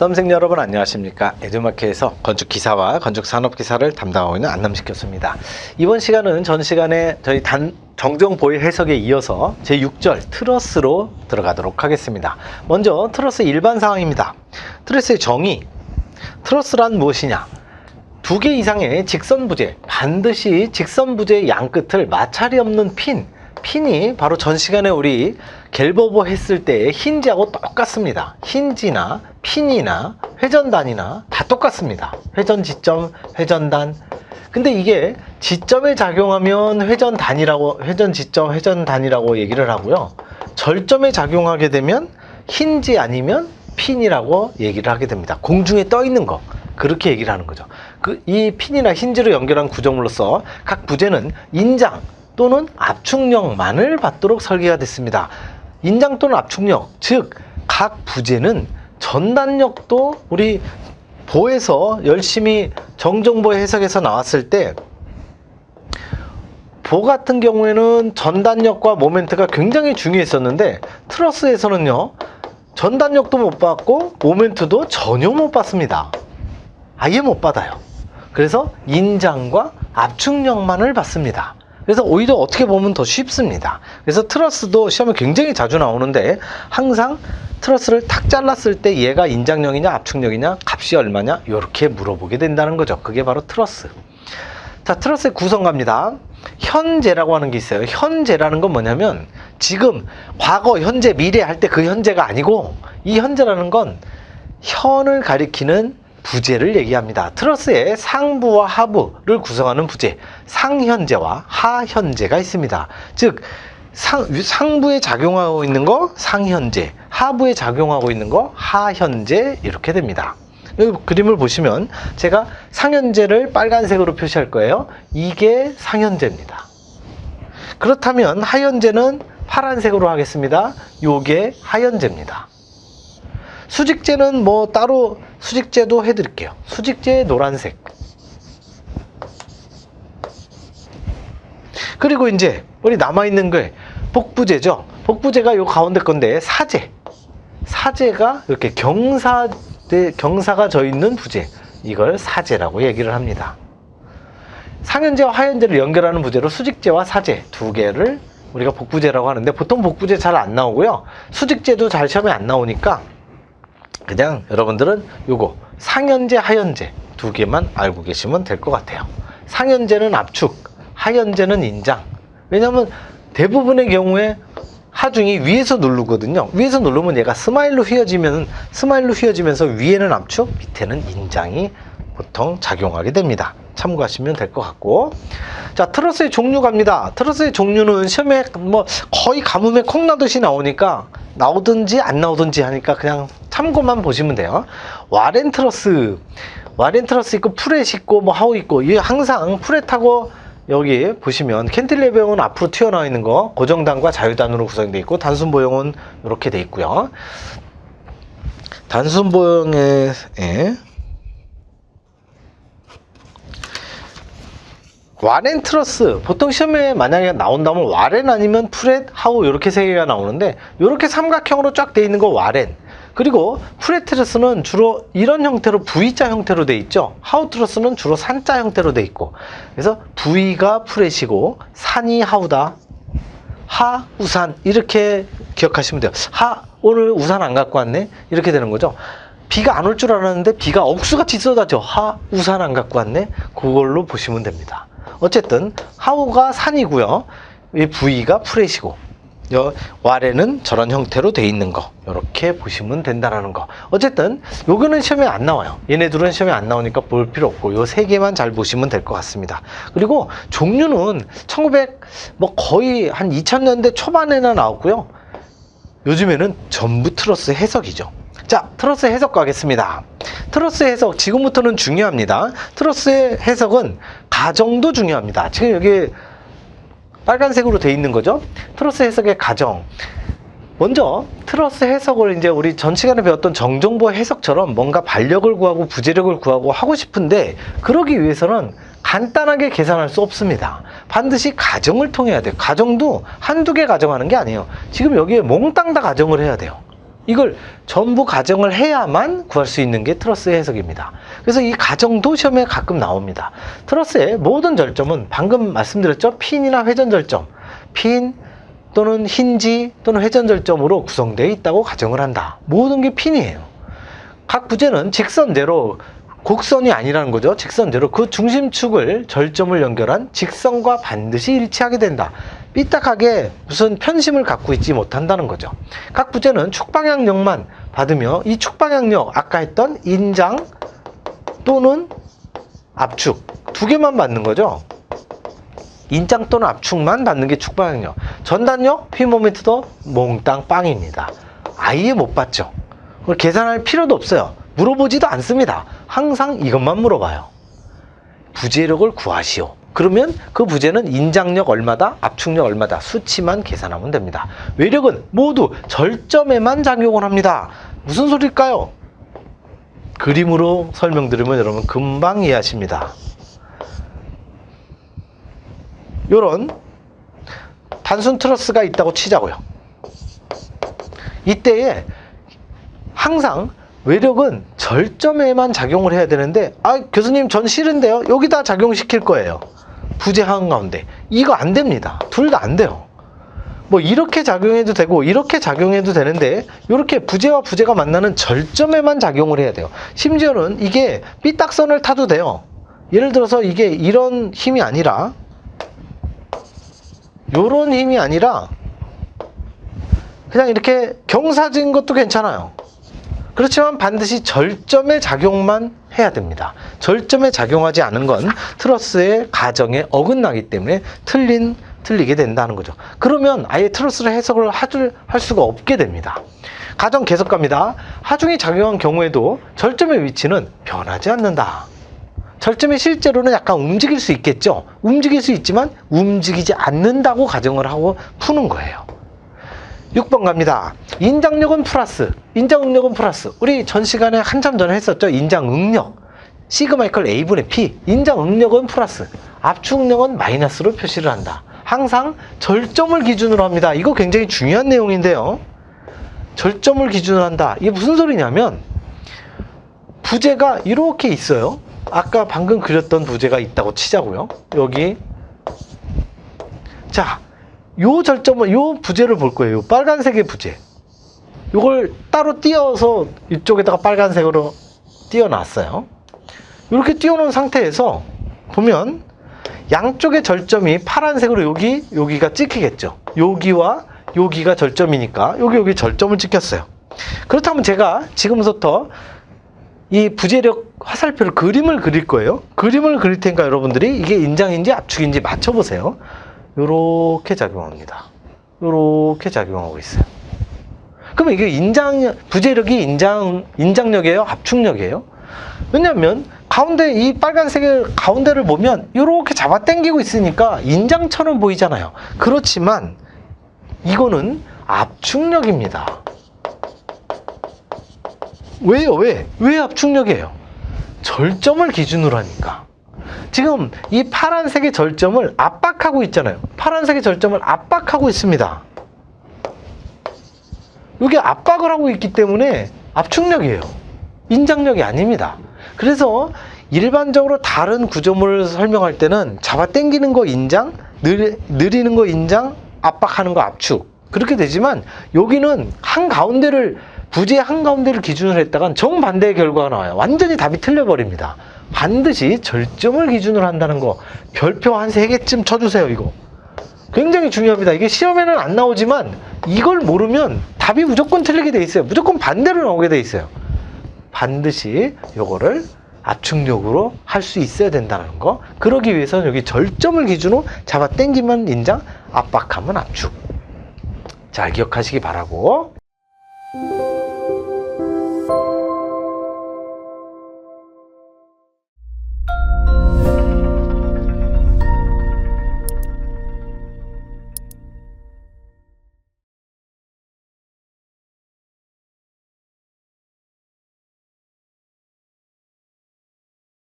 수험생 여러분 안녕하십니까. 에듀마켓에서 건축기사와 건축산업기사를 담당하고 있는 안남식 교수입니다. 이번 시간은 전 시간에 저희 정정보의 해석에 이어서 제6절 트러스로 들어가도록 하겠습니다. 먼저 트러스 일반 사항입니다. 트러스의 정의. 트러스란 무엇이냐? 2개 이상의 직선부재, 반드시 직선부재의 양끝을 마찰이 없는 핀이 바로 전 시간에 우리 갤버버 했을 때의 힌지하고 똑같습니다. 힌지나 핀이나 회전단이나 다 똑같습니다. 회전 지점, 회전단. 근데 이게 지점에 작용하면 회전 지점, 회전단이라고 얘기를 하고요. 절점에 작용하게 되면 힌지 아니면 핀이라고 얘기를 하게 됩니다. 공중에 떠 있는 거. 그렇게 얘기를 하는 거죠. 이 핀이나 힌지로 연결한 구조물로서 각 부재는 인장 또는 압축력만을 받도록 설계가 됐습니다. 인장 또는 압축력, 즉 각 부재는 전단력도 우리 보에서 열심히 정정보 해석에서 나왔을 때 보 같은 경우에는 전단력과 모멘트가 굉장히 중요했었는데 트러스에서는요 전단력도 못 받고 모멘트도 전혀 못 받습니다. 아예 못 받아요. 그래서 인장과 압축력만을 받습니다. 그래서 오히려 어떻게 보면 더 쉽습니다. 그래서 트러스도 시험에 굉장히 자주 나오는데 항상 트러스를 탁 잘랐을 때 얘가 인장력이냐 압축력이냐 값이 얼마냐 이렇게 물어보게 된다는 거죠. 그게 바로 트러스. 자, 트러스의 구성갑니다. 현재라고 하는 게 있어요. 현재라는 건 뭐냐면 지금, 과거, 현재, 미래 할 때 그 현재가 아니고 이 현재라는 건 현을 가리키는 부재를 얘기합니다. 트러스의 상부와 하부를 구성하는 부재, 상현재와 하현재가 있습니다. 즉 상부에 작용하고 있는 거 상현재, 하부에 작용하고 있는 거 하현재 이렇게 됩니다. 여기 그림을 보시면 제가 상현재를 빨간색으로 표시할 거예요. 이게 상현재입니다. 그렇다면 하현재는 파란색으로 하겠습니다. 요게 하현재입니다. 수직재는 뭐 따로 수직재도 해드릴게요. 수직재 노란색. 그리고 이제 우리 남아있는 게 복부재죠. 복부재가 요 가운데 건데 사재가 이렇게 경사가 져 있는 부재, 이걸 사재라고 얘기를 합니다. 상현재와 하현재를 연결하는 부재로 수직재와 사재 두 개를 우리가 복부재라고 하는데 보통 복부재 잘 안 나오고요. 수직재도 잘 시험에 안 나오니까 그냥 여러분들은 요거 상현재, 하현재 두 개만 알고 계시면 될 것 같아요. 상현재는 압축, 하현재는 인장. 왜냐하면 대부분의 경우에 하중이 위에서 누르거든요. 위에서 누르면 얘가 스마일로 휘어지면서 위에는 압축, 밑에는 인장이 보통 작용하게 됩니다. 참고하시면 될 것 같고. 자, 트러스의 종류 갑니다. 트러스의 종류는 시험에 뭐 거의 가뭄에 콩나듯이 나오든지 안 나오든지 하니까 그냥 참고만 보시면 돼요. 와렌 트러스 있고 프렛 있고 뭐 하우 있고, 이게 항상 프렛하고 여기 보시면 캔틸레버용은 앞으로 튀어나와 있는 거 고정단과 자유단으로 구성되어 있고, 단순 보형은 이렇게 되어 있고요. 단순 보형에 와렌 트러스, 보통 시험에 만약에 나온다면 와렌 아니면 프렛, 하우 이렇게 세 개가 나오는데, 이렇게 삼각형으로 쫙 되어 있는 거 와렌. 그리고 프렛 트러스는 주로 이런 형태로 V자 형태로 되어 있죠. 하우 트러스는 주로 산자 형태로 되어 있고, 그래서 V가 프렛이고 산이 하우다. 하, 우산 이렇게 기억하시면 돼요. 오늘 우산 안 갖고 왔네 이렇게 되는 거죠. 비가 안 올 줄 알았는데 비가 억수같이 쏟아져. 우산 안 갖고 왔네. 그걸로 보시면 됩니다. 어쨌든 하우가 산이고요. 이 V가 프렛이고, 와렌은 저런 형태로 돼 있는 거 이렇게 보시면 된다는 거. 어쨌든 요거는 시험에 안 나와요. 얘네들은 시험에 안 나오니까 볼 필요 없고 요 세 개만 잘 보시면 될 것 같습니다. 그리고 종류는 거의 한 2000년대 초반에나 나왔고요. 요즘에는 전부 트러스 해석이죠. 자, 트러스 해석 가겠습니다. 트러스 해석 지금부터는 중요합니다. 트러스의 해석은 가정도 중요합니다. 지금 여기 빨간색으로 돼 있는 거죠. 트러스 해석의 가정. 먼저 트러스 해석을 이제 우리 전 시간에 배웠던 정정보 해석처럼 뭔가 반력을 구하고 부재력을 구하고 하고 싶은데, 그러기 위해서는 간단하게 계산할 수 없습니다. 반드시 가정을 통해야 돼요. 가정도 한두 개 가정하는 게 아니에요. 지금 여기에 몽땅 다 가정을 해야 돼요. 이걸 전부 가정을 해야만 구할 수 있는 게 트러스의 해석입니다. 그래서 이 가정도 시험에 가끔 나옵니다. 트러스의 모든 절점은 방금 말씀드렸죠? 핀이나 회전절점, 핀 또는 힌지 또는 회전절점으로 구성되어 있다고 가정을 한다. 모든 게 핀이에요. 각 부재는 직선대로, 곡선이 아니라는 거죠. 직선대로 그 중심축을 절점을 연결한 직선과 반드시 일치하게 된다. 삐딱하게 무슨 편심을 갖고 있지 못한다는 거죠. 각 부재는 축방향력만 받으며 이 축방향력, 아까 했던 인장 또는 압축 두 개만 받는 거죠. 인장 또는 압축만 받는 게 축방향력. 전단력, 휘모멘트도 몽땅 빵입니다. 아예 못 받죠. 그걸 계산할 필요도 없어요. 물어보지도 않습니다. 항상 이것만 물어봐요. 부재력을 구하시오. 그러면 그 부재는 인장력 얼마다, 압축력 얼마다 수치만 계산하면 됩니다. 외력은 모두 절점에만 작용을 합니다. 무슨 소리일까요? 그림으로 설명드리면 여러분 금방 이해하십니다. 요런 단순 트러스가 있다고 치자고요. 이때에 항상 외력은 절점에만 작용을 해야 되는데, 교수님 전 싫은데요? 여기다 작용시킬 거예요. 부재 한가운데. 이거 안 됩니다. 둘 다 안 돼요. 뭐 이렇게 작용해도 되고 이렇게 작용해도 되는데, 이렇게 부재와 부재가 만나는 절점에만 작용을 해야 돼요. 심지어는 이게 삐딱선을 타도 돼요. 예를 들어서 이게 이런 힘이 아니라 요런 힘이 아니라 그냥 이렇게 경사진 것도 괜찮아요. 그렇지만 반드시 절점에 작용만 해야 됩니다. 절점에 작용하지 않은 건 트러스의 가정에 어긋나기 때문에 틀리게 된다는 거죠. 그러면 아예 트러스를 해석을 할 수가 없게 됩니다. 가정 계속 갑니다. 하중이 작용한 경우에도 절점의 위치는 변하지 않는다. 절점이 실제로는 약간 움직일 수 있겠죠. 움직일 수 있지만 움직이지 않는다고 가정을 하고 푸는 거예요. 6번 갑니다. 인장력은 플러스, 인장응력은 플러스. 우리 전 시간에 한참 전에 했었죠. 인장응력 시그마 이퀄 A분의 P. 인장응력은 플러스, 압축력은 마이너스로 표시를 한다. 항상 절점을 기준으로 합니다. 이거 굉장히 중요한 내용인데요. 절점을 기준으로 한다. 이게 무슨 소리냐면 부재가 이렇게 있어요. 아까 방금 그렸던 부재가 있다고 치자고요. 여기 자, 요 절점을, 요 부재를 볼 거예요. 요 빨간색의 부재. 요걸 따로 띄어서 이쪽에다가 빨간색으로 띄어놨어요. 이렇게 띄워놓은 상태에서 보면 양쪽의 절점이 파란색으로 여기가 찍히겠죠. 여기와 여기가 절점이니까 여기 절점을 찍혔어요. 그렇다면 제가 지금부터 이 부재력 화살표를 그림을 그릴 거예요. 그림을 그릴 테니까 여러분들이 이게 인장인지 압축인지 맞춰보세요. 요렇게 작용합니다. 요렇게 작용하고 있어요. 그러면 이게 부재력이 인장력이에요? 압축력이에요? 왜냐면 가운데 이 빨간색의 가운데를 보면 요렇게 잡아당기고 있으니까 인장처럼 보이잖아요. 그렇지만 이거는 압축력입니다. 왜요? 왜 압축력이에요? 절점을 기준으로 하니까. 지금 이 파란색의 절점을 압박하고 있잖아요. 파란색의 절점을 압박하고 있습니다. 이게 압박을 하고 있기 때문에 압축력이에요. 인장력이 아닙니다. 그래서 일반적으로 다른 구조물을 설명할 때는 잡아당기는 거 인장, 느리는 거 인장, 압박하는 거 압축. 그렇게 되지만 여기는 부재의 한가운데를 기준으로 했다간 정반대의 결과가 나와요. 완전히 답이 틀려버립니다. 반드시 절점을 기준으로 한다는 거 별표 한 3개쯤 쳐주세요. 이거 굉장히 중요합니다. 이게 시험에는 안 나오지만 이걸 모르면 답이 무조건 틀리게 돼 있어요. 무조건 반대로 나오게 돼 있어요. 반드시 요거를 압축력으로 할 수 있어야 된다는 거. 그러기 위해서는 여기 절점을 기준으로 잡아 당기면 인장, 압박하면 압축. 잘 기억하시기 바라고.